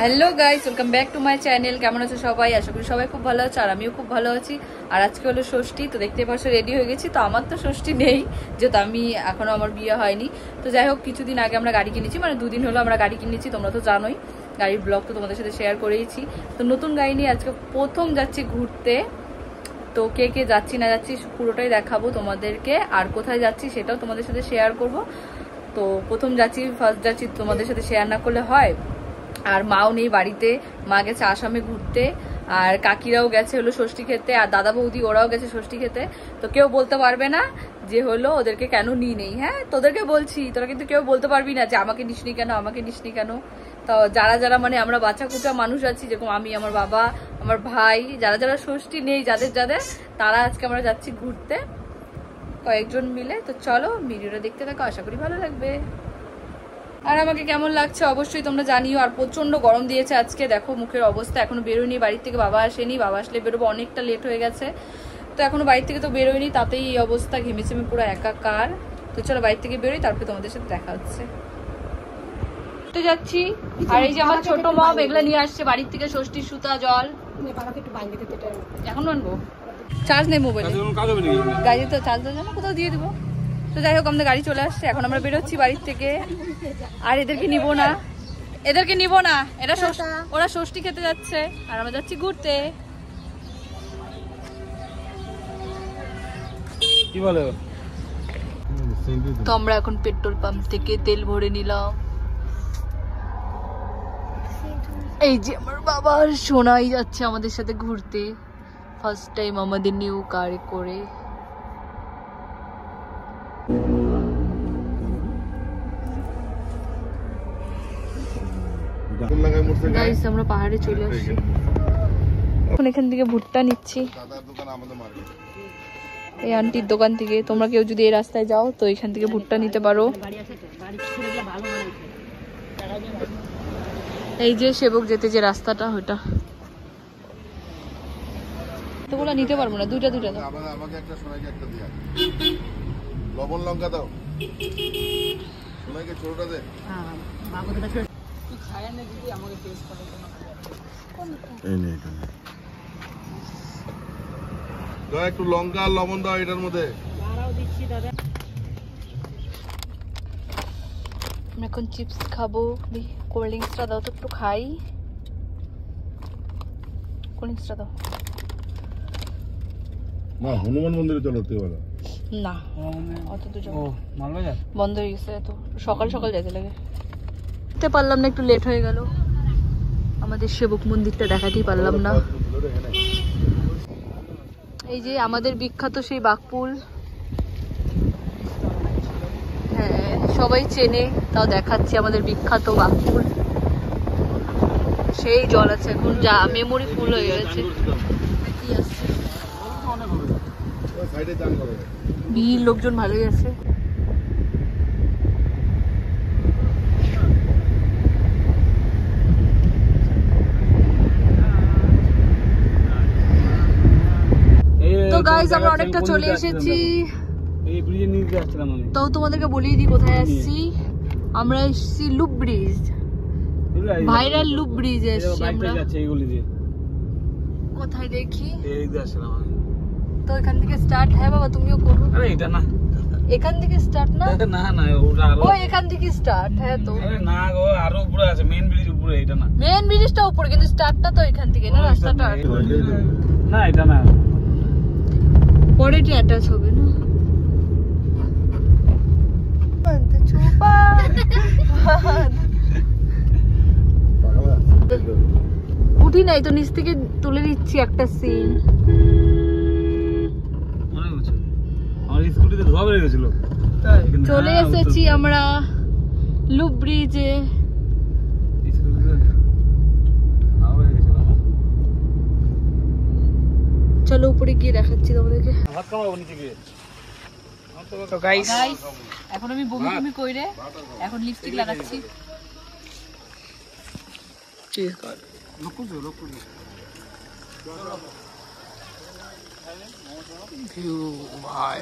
Hello guys, welcome back to my channel. কেমন আছো সবাই? আশা করি সবাই খুব ভালো আছে, আর আমিও খুব ভালো আছি। আর আজকে হলো ষষ্ঠী, তো দেখতে পাচ্ছ রেডি হয়ে গেছি। তো আমার তো ষষ্ঠী নেই, যেহেতু আমি এখনো আমার বিয়ে হয়নি। তো যাই হোক, কিছুদিন আগে আমরা গাড়ি কিনেছি, মানে 2 দিন হলো আমরা গাড়ি কিনেছি। তোমরা তো জানোই, গাড়ির ব্লগ তো তোমাদের সাথে শেয়ার করেইছি। তো নতুন গাড়ি নিয়ে আজকে প্রথম যাচ্ছি ঘুরতে। তো কে কে যাচ্ছি না যাচ্ছি পুরোটাই দেখাবো তোমাদেরকে, আর কোথায় যাচ্ছি সেটাও তোমাদের সাথে শেয়ার করব। তো প্রথম যাচ্ছি, ফার্স্ট যাচ্ছি, তোমাদের সাথে শেয়ার না করলে হয়। আর মাও নেই বাড়িতে, মা গেছে আসামে ঘুরতে, আর কাকিরাও গেছে হলো ষষ্ঠী খেতে, আর দাদা বৌদি ওরাও গেছে ষষ্ঠী খেতে। তো কেউ বলতে পারবে না যে হলো ওদেরকে কেন নিই নেই। হ্যাঁ, তোদেরকে বলছি, তোরা কিন্তু কেউ বলতে পারবি না যে আমাকে নিসনি কেন, আমাকে নিসনি কেন। তো যারা যারা মানে আমরা বাচ্চা কুচা মানুষ আছি, যেরকম আমি, আমার বাবা, আমার ভাই, যারা যারা ষষ্ঠী নেই, যাদের যাদের, তারা আজকে আমরা যাচ্ছি ঘুরতে কয়েকজন মিলে। তো চলো ভিডিওটা দেখতে থাকো, আশা করি ভালো লাগবে। আর আমাকে কেমন লাগছে অবশ্যই তোমরা জানিও। আর প্রচন্ড গরম দিয়েছে আজকে, দেখো মুখের অবস্থা, এখনো বেরোয়নি বাড়ির থেকে, বাবা আসেনি, বাবা আসলে বেরোবো, অনেকটা লেট হয়ে গেছে। তো এখনো বাড়ির থেকে তো বেরোয়নি, তাতেই এই অবস্থা, ঘেমেছেমে পুরো একাকার। তো চলো বাড়ির থেকে বেরোই, তারপরে তোমাদের সাথে দেখা হচ্ছে। যাচ্ছি। আর এই যে আমার ছোট মম এগুলো নিয়ে আসছে বাড়ির থেকে, ষষ্ঠীর সুতা, জল। এখন আনবো, চার্জ নেই মোবাইলে, গাড়ি তো চার্জ দেওয়া না, কোথাও দিয়ে দেবো। তো যাই হোক, আমাদের গাড়ি চলে আসছে, এখন আমরা বেরোচ্ছি বাড়ির থেকে। আর এদেরকে নিব না, এদেরকে নিব না, ওরা ষষ্ঠী খেতে যাচ্ছে, আর আমরা যাচ্ছি ঘুরতে। কি বলে? তো আমরা এখন পেট্রোল পাম্প থেকে তেল ভরে নিলাম। এই যে আমার বাবা সোনাই যাচ্ছে আমাদের সাথে ঘুরতে, ফার্স্ট টাইম আমাদের নিউ কারে করে। গাইস, আমরা পাহাড়ে চলে আসছি, এখন এখান থেকে ভুট্টা নিচ্ছি এই আন্টির দোকান থেকে। তোমরা কেউ যদি এই রাস্তায় যাও তো এখান থেকে ভুট্টা নিতে পারো। এই যে সেবক যেতে যে রাস্তাটা, ওটা তোগুলা নিতে পারবো না, দুইটা দুইটা দাও। আমাকে একটা সোনাইকে একটা দিয়া, লবণ লঙ্কা দাও, সোনাইকে ছোটটা দে। হ্যাঁ বাবুটা ছোট তুই খায় না, দিদি আমাকে টেস্ট করে কোন এই নে এটা দাও, একটু লঙ্কা আর লবণ দাও এটার মধ্যে। দাঁড়াও দিচ্ছি দাদা। আমি এখন চিপস খাবো, কোল্ড ড্রিঙ্কসটা দাও তো একটু খাই, কোল্ড ড্রিঙ্কসটা দাও। না, হনুমান মন্দিরে চলো তুই বলো না, অত দূর যাবো, বন্ধ হয়ে গেছে, এত সকাল সকাল যেতে লাগে। দেখতে পারলাম না, একটু লেট হয়ে গেল, আমাদের সেবক মন্দিরটা দেখাতেই পারলাম না। এই যে আমাদের বিখ্যাত সেই বাঘপুল, হ্যাঁ সবাই চেনে, তাও দেখাচ্ছি আমাদের বিখ্যাত বাঘপুল। সেই জল আছে এখন, যা মেমোরি ফুল হয়ে গেছে। ভিড়, লোকজন ভালোই আছে। তো গাইস, আমরা অনেকটা চলে এসেছি। তো তোমাদেরকে বলিয়ে দিই কোথায় আসছি। আমরা এসেছি loop bridge, viral loop bridge এসেছি আমরা। কোথায় দেখি, তো এখান থেকে স্টার্ট। হ্যাঁ বাবা, তুমিও করো। আরে এটা না, এখান থেকে স্টার্ট না, না না ওটা আরো, ও এখান থেকে স্টার্ট। হ্যাঁ তো আরে না গো, আরো উপরে আছে, মেইন ব্রিজ উপরে, এটা না, মেইন ব্রিজটা উপরে, কিন্তু স্টার্টটা তো এখান থেকে না, রাস্তাটা না এটা না, পরে এটি অ্যাটাচ হবে না। উঠি নাই তো, নিচ থেকে তুলে দিচ্ছি একটা সিন। স্কুটিতে ধোয়া বেরিয়ে গেছিল। চলে এসেছি আমরা লুপ ব্রিজে। চলো উপরে গিয়ে দেখাচ্ছি তোমাদেরকে। এখন আমি বমি বমি কইরে এখন লিপস্টিক লাগাচ্ছি। ভাই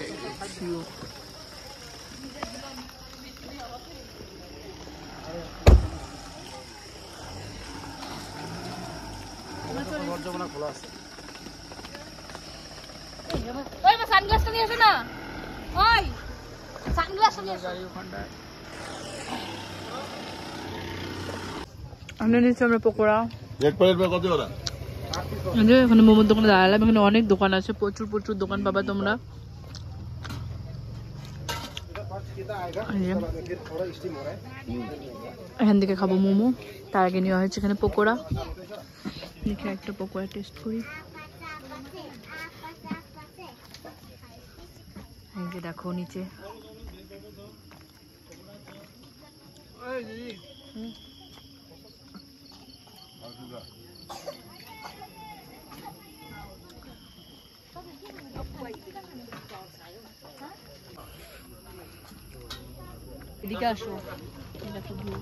ওই মা সানগ্লাসটা নিয়ে এসো না, ওই সানগ্লাসটা নিয়ে এসো। আমরা নিচ্ছি আমরা পকোড়া। এক প্লেট কত ওরা? এখানে মোমোর দোকানে দাঁড়ালাম, এখানে অনেক দোকান আছে, প্রচুর প্রচুর দোকান পাবা তোমরা। এখান থেকে খাবো মোমো, তার আগে নেওয়া হয়েছে এখানে পকোড়া। দেখে একটা পকোড়া টেস্ট করি। এই যে দেখো নিচে এদিকে আসো, দেখো ভিউ।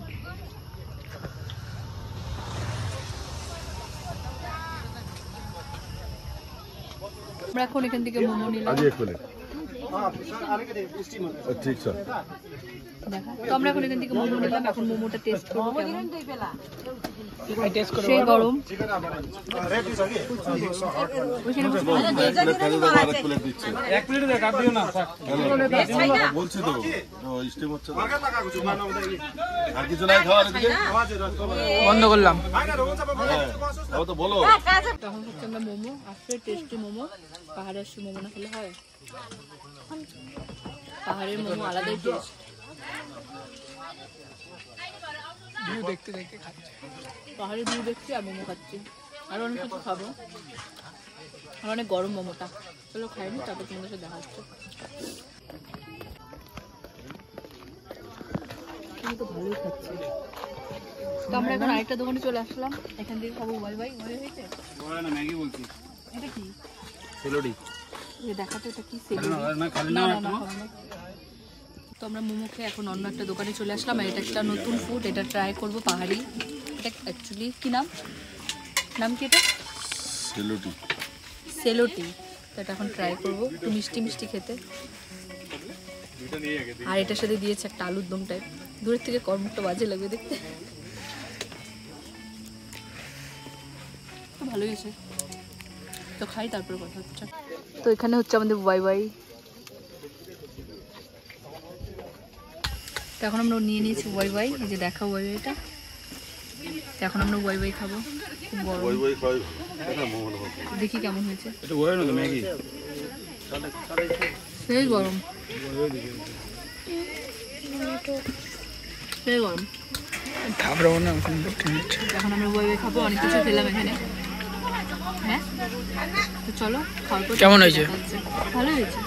আমরা এখন এখান থেকে মোমো নিলাম। আজ এক প্লেট ঠিক স্যার। দেখো তো আমরা এখন এখান থেকে মোমো নিলাম, এখন মোমোটা টেস্ট করবো কেমন। সেই গরম। এক প্লেট দেখ, আর দিও না বলছি তো স্টিম হচ্ছে আর কিছু নাই খাওয়ার দিকে বন্ধ করলাম। তো বলো তখন হচ্ছে আমরা মোমো, আসলে টেস্টি মোমো। পাহাড়ে আসছে মোমো না খেলে হয়? পাহাড়ের মোমো আলাদাই টেস্ট। ভিউ দেখতে দেখতে খাচ্ছি। পাহাড়ের ভিউ দেখছি আর মোমো খাচ্ছি, আর অনেক কিছু খাবো। আর অনেক গরম মোমোটা, চলো খাইনি, তারপর তোমাদের সাথে দেখা হচ্ছে। তো ভালোই খাচ্ছি। তো আমরা এখন আরেকটা দোকানে চলে আসলাম, এখান থেকে খাবো। ভাই ভাই মনে হয়েছে ম্যাগি বলছি, এটা কি সেলোডি দেখাতো, এটা কি না খালি না না না না। তো আমরা মোমো খেয়ে এখন অন্য একটা দোকানে চলে আসলাম, আর এটা একটা নতুন ফুড, এটা ট্রাই করবো। পাহাড়ি, এটা অ্যাকচুয়ালি কি নাম, নাম কি এটা? সেলোটি। সেলোটি। তো এটা এখন ট্রাই করবো, একটু মিষ্টি মিষ্টি খেতে। আর এটার সাথে দিয়েছে একটা আলুর দম টাইপ, দূরের থেকে কর্মটা বাজে লাগবে দেখতে। তো ভালোই আছে, তো খাই তারপরে কথা হচ্ছে। তো এখানে হচ্ছে আমাদের ওয়াই ওয়াই। তো এখন আমরা নিয়ে নিয়েছি ওয়াই ওয়াই, এই যে দেখা ওয়াই ওয়াইটা। তো এখন আমরা ওয়াই ওয়াই খাবো, খুব গরম। দেখি কেমন হয়েছে। এটা ওই না ম্যাগি, সেই গরম, সেই গরম। খাবো না এখন। এখন আমরা ওয়াই ওয়াই খাবো, অনেক কিছু খেলাম এখানে। হ্যাঁ তো চলো খাওয়ার পর কেমন হয়েছে? ভালোই হয়েছে।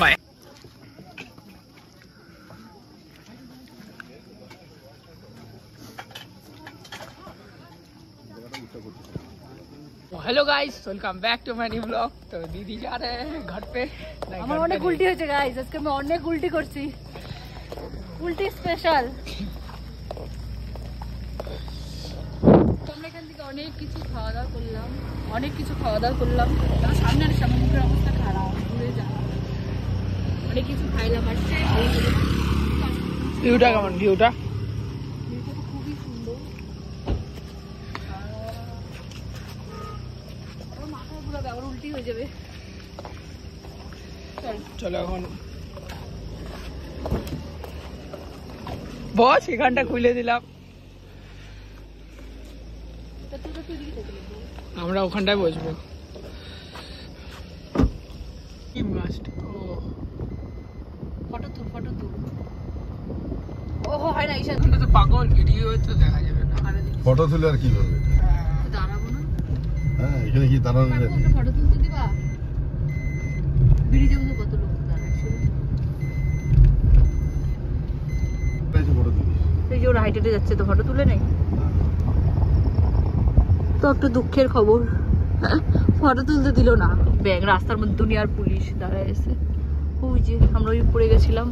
Bye. Hello guys, welcome back to my new blog. तो दीदी जा रहे हैं घर पे। আমার অনেক উল্টি হয়েছে গাইস, আজকে আমি অনেক উল্টি করছি, উল্টি স্পেশাল। আমরা এখান থেকে অনেক কিছু খাওয়া দাওয়া করলাম, তার সামনে আর সামুদ্রের অবস্থা খারাপ, ঘুরে যা অনেক কিছু খাইলাম। আর ভিউটা কেমন? ভিউটা খুবই সুন্দর। মাথা ঘুরাবে, আবার উল্টি হয়ে যাবে। চলো এখন বস, এখানটা খুলে দিলাম। আমরা ওখানটায় বসবো। ফটো তুল। ওহো হয় না, ঈশান তো পাগল, ভিডিও তো দেখা যাবে না। ফটো তুলে আর কি করবে? দাঁড়াবো না। হ্যাঁ এখানে কি দাঁড়ানো যায়? ফটো তুলতে দিবা? ব্রিজে কত লোক দাঁড়ায়, ফটো তুলিস। এই যে ওরা হাইটে যাচ্ছে, তো ফটো তুলে নেই। তো একটু দুঃখের খবর, ফটো তুলতে দিল না। ব্যাগ রাস্তার মধ্যে দুনিয়ার পুলিশ দাঁড়ায় এসে। ওই যে আমরা ওই উপরে গেছিলাম।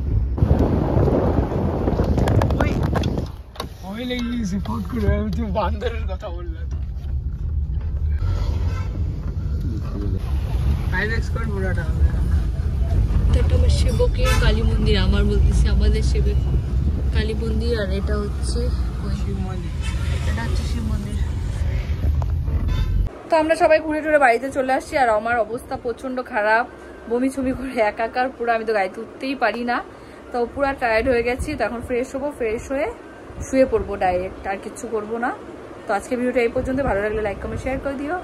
বান্দরের কথা বললাম। এটা আমার সেবকের কালী মন্দির, আমার বলতেছি আমাদের সেবক কালী মন্দির, আর এটা হচ্ছে শিব মন্দির। এটা হচ্ছে শিব মন্দির। তো আমরা সবাই ঘুরে টুরে বাড়িতে চলে আসছি, আর আমার অবস্থা প্রচন্ড খারাপ, বমি ছমি করে একাকার পুরো, আমি তো গাড়িতে উঠতেই পারি না। তো পুরো টায়ার্ড হয়ে গেছি, তো এখন ফ্রেশ হবো, ফ্রেশ হয়ে শুয়ে পড়বো ডাইরেক্ট, আর কিচ্ছু করবো না। তো আজকে ভিডিওটা এই পর্যন্ত, ভালো লাগলে লাইক কমেন্ট শেয়ার করে দিও,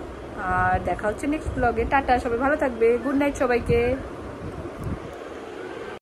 আর দেখা হচ্ছে নেক্সট ব্লগে। টাটা, সবাই ভালো থাকবে, গুড নাইট সবাইকে।